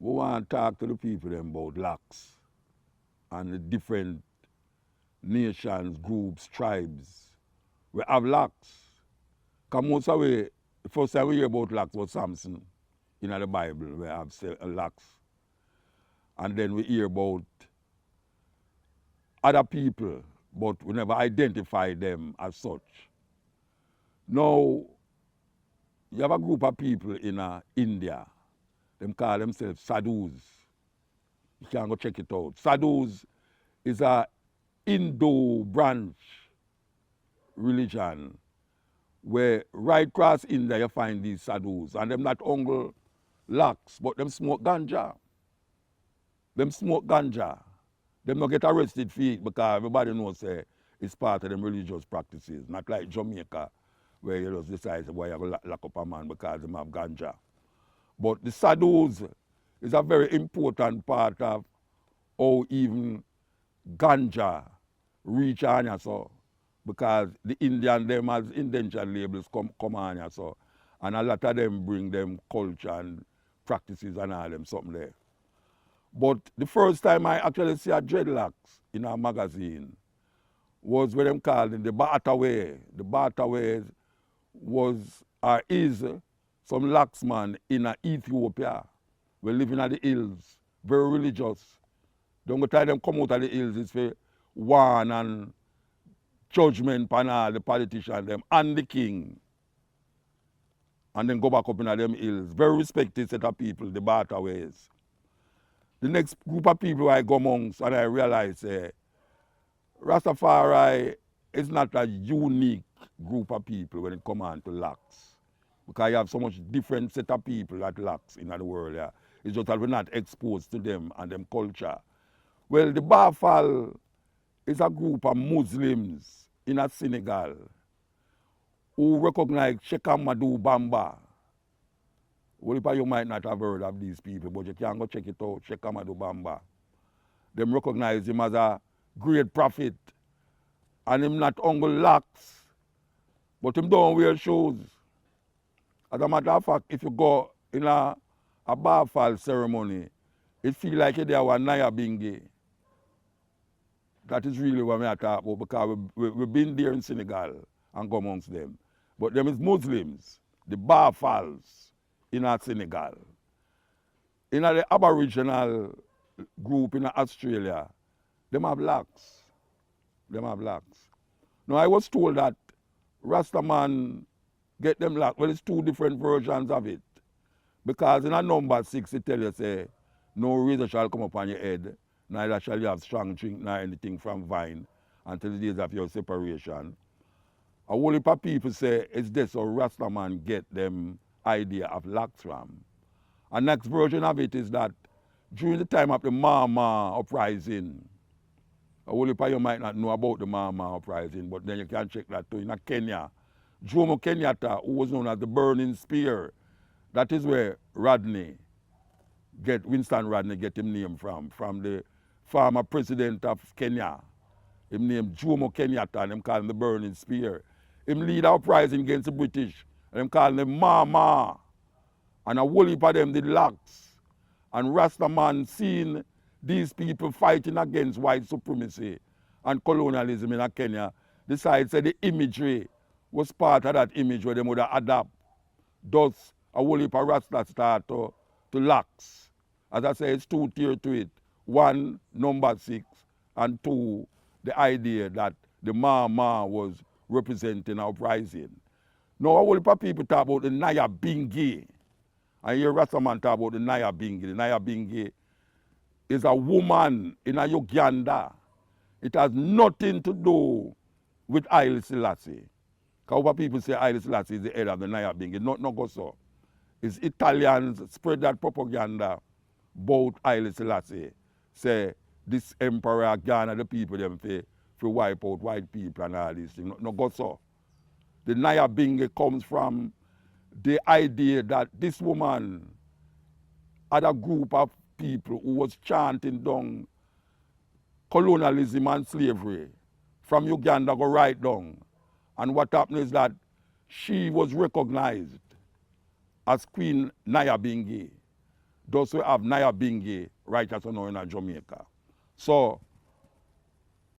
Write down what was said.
we want to talk to the people them about locks and the different nations, groups, tribes. We have locks. Because most of the first time we hear about locks was Samson in the Bible, we have locks. And then we hear about other people, but we never identify them as such. Now, you have a group of people in India, them call themselves Sadhus. You can go check it out. Sadhus is a Indo branch religion where right across India you find these sadhus, and them not only locks, but them smoke ganja. Them smoke ganja. Them not get arrested for it because everybody knows it's part of them religious practices. Not like Jamaica, where you just decide why you have to lock up a man because them have ganja. But the sadhus is a very important part of how even ganja reach on you, so because the Indian them as indentured labels come on you, so and a lot of them bring them culture and practices and all them something there. But the first time I actually see a dreadlocks in a magazine was when them called in the Bartaway. The Bartaway was or is some laxman in Ethiopia. We live in the hills, very religious. Don't go tell them come out of the hills, it's for warn and judgment upon all the politicians them and the king. And then go back up in them hills. Very respected set of people, the Bartaways. The next group of people I go amongst and I realize Rastafari is not a unique group of people when it comes on to locks. Because you have so much different set of people that locks in the world. Yeah. It's just that we're not exposed to them and them culture. Well, the Bafal is a group of Muslims in Senegal who recognize Sheikh Ahmadou Bamba. Well, you might not have heard of these people, but you can go check it out, Sheikh Ahmadou Bamba. Them recognize him as a great prophet. And him not only locks, but him don't wear shoes. As a matter of fact, if you go in a Bafal ceremony, it feels like they are Naya Bingi. That is really what I talk about because we've been there in Senegal and go amongst them. But them is Muslims, the Bafals in Senegal. In the Aboriginal group in Australia, them have locks. Them have locks. Now I was told that Rastaman get them locks. Well, it's two different versions of it. Because in a number 6 it tells you say, no razor shall come upon your head, neither shall you have strong drink nor anything from vine until the days of your separation. A whole heap of people say it's this how Rastaman get them idea of locks from. And next version of it is that during the time of the Mama uprising, a whole heap of you might not know about the Mama uprising, but then you can check that too. In Kenya, Jomo Kenyatta, who was known as the Burning Spear, that is where Winston Rodney get him name from the former president of Kenya. Him named Jomo Kenyatta, and him call him the Burning Spear. Him lead an uprising against the British, and him call him Mama. And a whole heap of them did locks. And Rastaman seen these people fighting against white supremacy and colonialism in Kenya, decided that the imagery was part of that image where they would adapt. Thus, a whole heap of Rasta start to locks. As I say, it's 2 tiers to it. 1, number 6, and 2, the idea that the Mama was representing an uprising. Now, a whole heap of people talk about the Naya Bingi. I hear Rastaman talk about the Naya Bingi. The Naya Bingi is a woman in a Uganda. It has nothing to do with Haile Selassie. Because people say Haile Selassie is the head of the Naya Bingi. Not go so. It's Italians spread that propaganda about Haile Selassie. Say this emperor garner the people them for wipe out white people and all these things. No go so. The Naya Bingi comes from the idea that this woman had a group of people who was chanting down colonialism and slavery from Uganda go right down. And what happened is that she was recognized as Queen Naya Bingi. Thus we have Naya Bingi right as we know in Jamaica. So